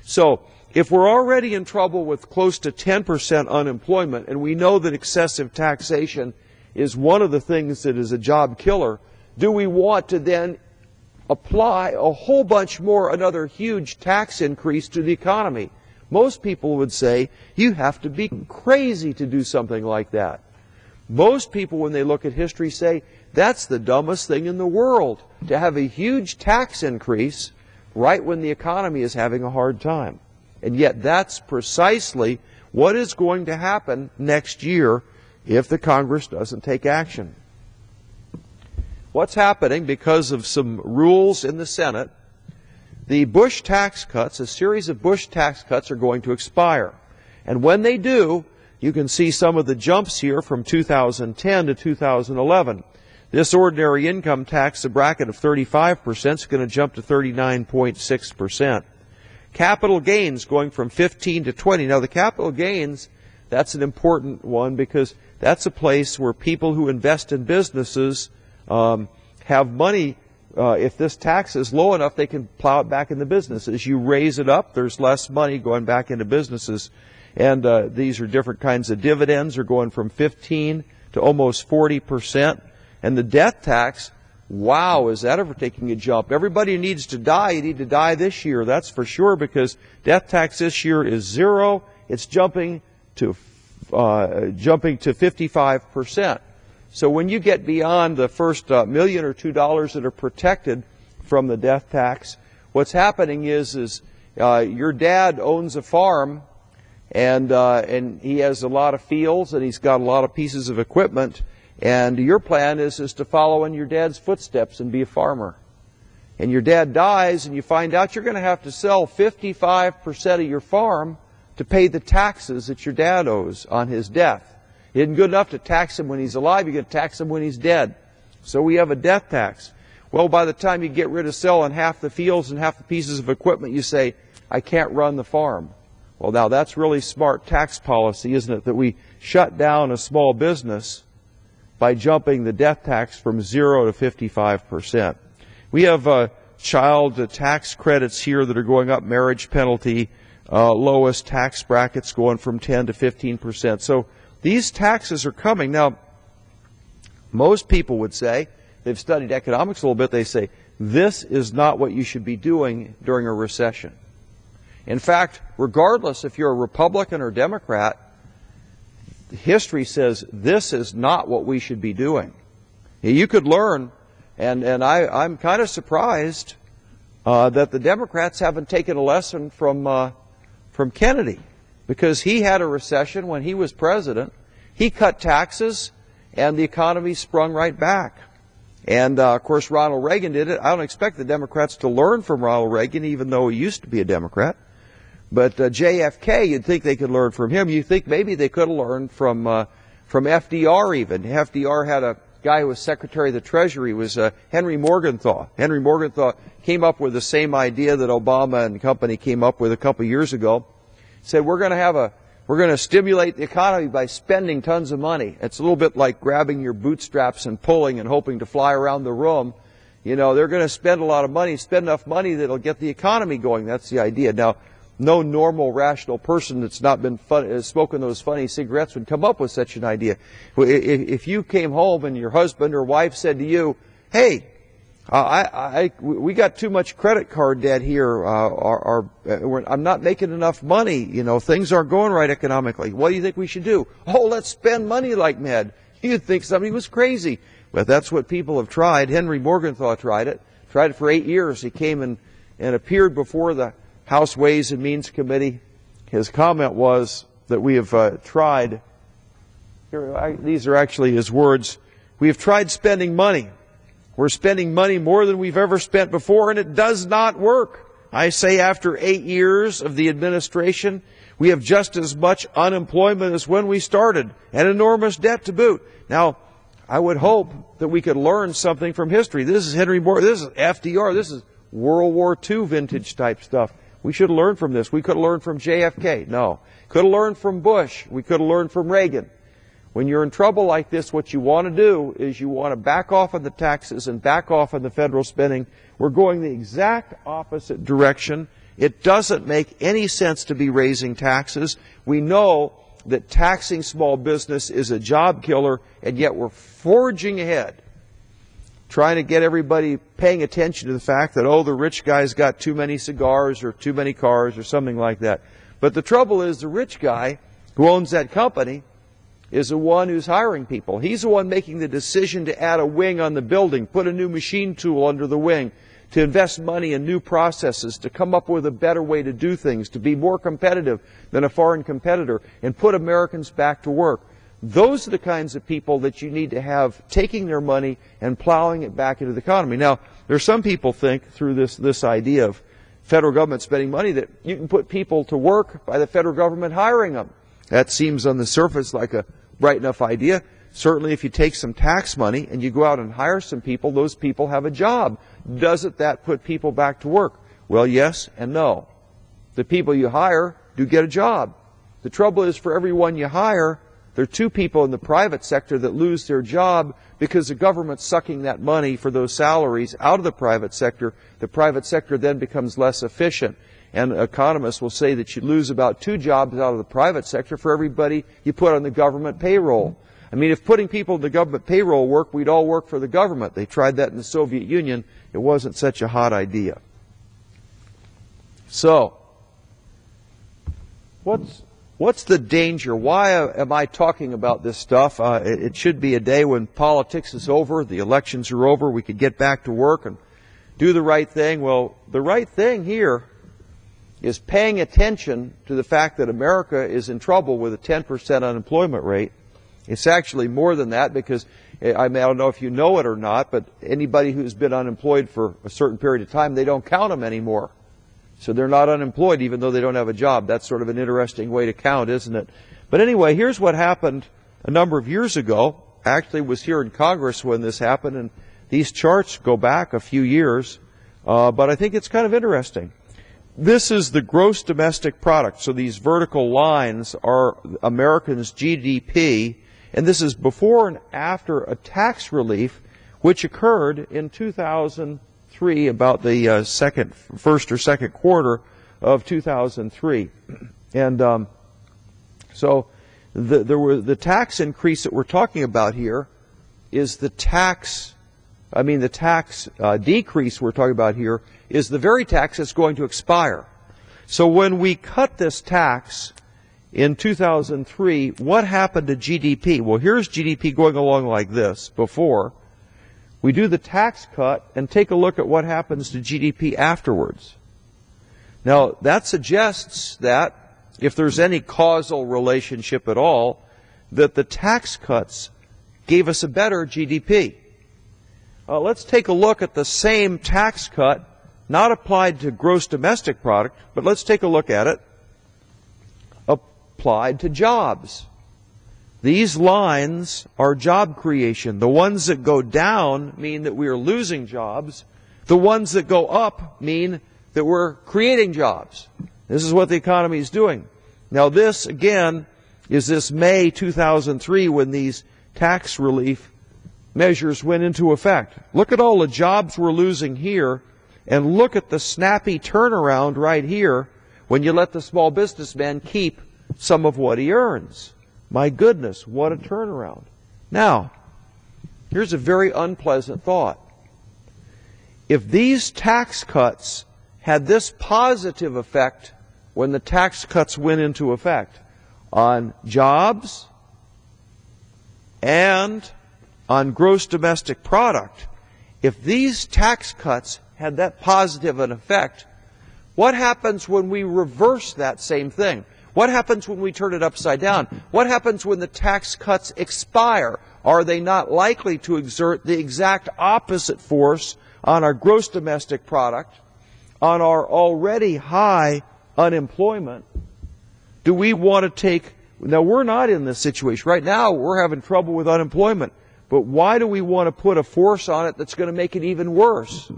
So if we're already in trouble with close to 10% unemployment, and we know that excessive taxation is one of the things that is a job killer, do we want to then apply a whole bunch more, another huge tax increase to the economy? Most people would say you have to be crazy to do something like that. Most people, when they look at history, say that's the dumbest thing in the world, to have a huge tax increase right when the economy is having a hard time. And yet that's precisely what is going to happen next year if the Congress doesn't take action. What's happening because of some rules in the Senate? The Bush tax cuts, a series of Bush tax cuts, are going to expire. And when they do, you can see some of the jumps here from 2010 to 2011. This ordinary income tax, the bracket of 35%, is going to jump to 39.6%. Capital gains going from 15 to 20. Now the capital gains, that's an important one because that's a place where people who invest in businesses have money. If this tax is low enough, they can plow it back into business. As you raise it up, there's less money going back into businesses. And these are different kinds of dividends are going from 15 to almost 40%. And the death tax, wow, is that ever taking a jump? Everybody needs to die. You need to die this year, that's for sure, because death tax this year is 0. It's jumping to 55%. So when you get beyond the first $1 million or $2 that are protected from the death tax, what's happening is your dad owns a farm, and he has a lot of fields, and he's got a lot of pieces of equipment, and your plan is to follow in your dad's footsteps and be a farmer. And your dad dies, and you find out you're going to have to sell 55% of your farm to pay the taxes that your dad owes on his death. It isn't good enough to tax him when he's alive, you're going to tax him when he's dead. So we have a death tax. Well, by the time you get rid of selling half the fields and half the pieces of equipment, you say, I can't run the farm. Well, now that's really smart tax policy, isn't it, that we shut down a small business by jumping the death tax from 0 to 55%. We have child tax credits here that are going up, marriage penalty, lowest tax brackets going from 10 to 15%. So these taxes are coming. Now, most people would say, they've studied economics a little bit, they say, this is not what you should be doing during a recession. In fact, regardless if you're a Republican or Democrat, history says this is not what we should be doing. You could learn, and I'm kind of surprised that the Democrats haven't taken a lesson from Kennedy, because he had a recession when he was president. He cut taxes, and the economy sprung right back. And, of course, Ronald Reagan did it. I don't expect the Democrats to learn from Ronald Reagan, even though he used to be a Democrat. But JFK, you'd think they could learn from him. You think maybe they could have learned from FDR even. FDR had a guy who was Secretary of the Treasury, was Henry Morgenthau. Henry Morgenthau came up with the same idea that Obama and company came up with a couple of years ago. He said, we're going to stimulate the economy by spending tons of money. It's a little bit like grabbing your bootstraps and pulling and hoping to fly around the room. You know, they're going to spend a lot of money, spend enough money that'll get the economy going. That's the idea. Now, no normal, rational person that's not been smoking those funny cigarettes would come up with such an idea. If you came home and your husband or wife said to you, hey, we got too much credit card debt here. I'm not making enough money. You know, things aren't going right economically. What do you think we should do? Oh, let's spend money like mad. You'd think somebody was crazy. But that's what people have tried. Henry Morgenthau tried it for 8 years. He came and appeared before the House Ways and Means Committee. His comment was that we have tried, these are actually his words, we have tried spending money. We're spending money more than we've ever spent before, and it does not work. I say after 8 years of the administration, we have just as much unemployment as when we started, and enormous debt to boot. Now, I would hope that we could learn something from history. This is Henry Morgenthau, this is FDR, this is World War II vintage type stuff. We should have learned from this. We could have learned from JFK. No. Could have learned from Bush. We could have learned from Reagan. When you're in trouble like this, what you want to do is you want to back off on the taxes and back off on the federal spending. We're going the exact opposite direction, It doesn't make any sense to be raising taxes. We know that taxing small business is a job killer, and yet we're forging ahead, trying to get everybody paying attention to the fact that, oh, the rich guy's got too many cigars or too many cars or something like that. But the trouble is the rich guy who owns that company is the one who's hiring people. He's the one making the decision to add a wing on the building, put a new machine tool under the wing, to invest money in new processes, to come up with a better way to do things, to be more competitive than a foreign competitor, and put Americans back to work. Those are the kinds of people that you need to have taking their money and plowing it back into the economy. Now, there are some people think through this idea of federal government spending money that you can put people to work by the federal government hiring them. That seems on the surface like a bright enough idea. Certainly if you take some tax money and you go out and hire some people, those people have a job. Doesn't that put people back to work? Well, yes and no. The people you hire do get a job. The trouble is, for every one you hire, there are two people in the private sector that lose their job because the government's sucking that money for those salaries out of the private sector. The private sector then becomes less efficient. And economists will say that you lose about 2 jobs out of the private sector for everybody you put on the government payroll. I mean, if putting people on the government payroll worked, we'd all work for the government. They tried that in the Soviet Union. It wasn't such a hot idea. So, what's the danger? Why am I talking about this stuff? It should be a day when politics is over, the elections are over, we could get back to work and do the right thing. Well, the right thing here is paying attention to the fact that America is in trouble with a 10% unemployment rate. It's actually more than that, because I don't know if you know it or not, but anybody who's been unemployed for a certain period of time, they don't count them anymore. So they're not unemployed even though they don't have a job. That's sort of an interesting way to count, isn't it? But anyway, here's what happened a number of years ago. Actually was here in Congress when this happened, and these charts go back a few years, but I think it's kind of interesting. This is the gross domestic product. So these vertical lines are Americans' GDP, and this is before and after a tax relief which occurred in 2003, about the first or second quarter of 2003. And so the tax increase that we're talking about here is the tax decrease we're talking about here is the very tax that's going to expire. So when we cut this tax in 2003, what happened to GDP? Well, here's GDP going along like this before. We do the tax cut and take a look at what happens to GDP afterwards. Now, that suggests that if there's any causal relationship at all, that the tax cuts gave us a better GDP. Let's take a look at the same tax cut, not applied to gross domestic product, but let's take a look at it applied to jobs. These lines are job creation. The ones that go down mean that we are losing jobs. The ones that go up mean that we're creating jobs. This is what the economy is doing. Now this, again, is this May 2003 when these tax relief measures went into effect. Look at all the jobs we're losing here, and look at the snappy turnaround right here when you let the small businessman keep some of what he earns. My goodness, what a turnaround. Now, here's a very unpleasant thought. If these tax cuts had this positive effect when the tax cuts went into effect on jobs and on gross domestic product, if these tax cuts had that positive an effect, what happens when we reverse that same thing? What happens when we turn it upside down? What happens when the tax cuts expire? Are they not likely to exert the exact opposite force on our gross domestic product, on our already high unemployment? Do we want to take... Now, we're not in this situation. Right now, we're having trouble with unemployment. But why do we want to put a force on it that's going to make it even worse?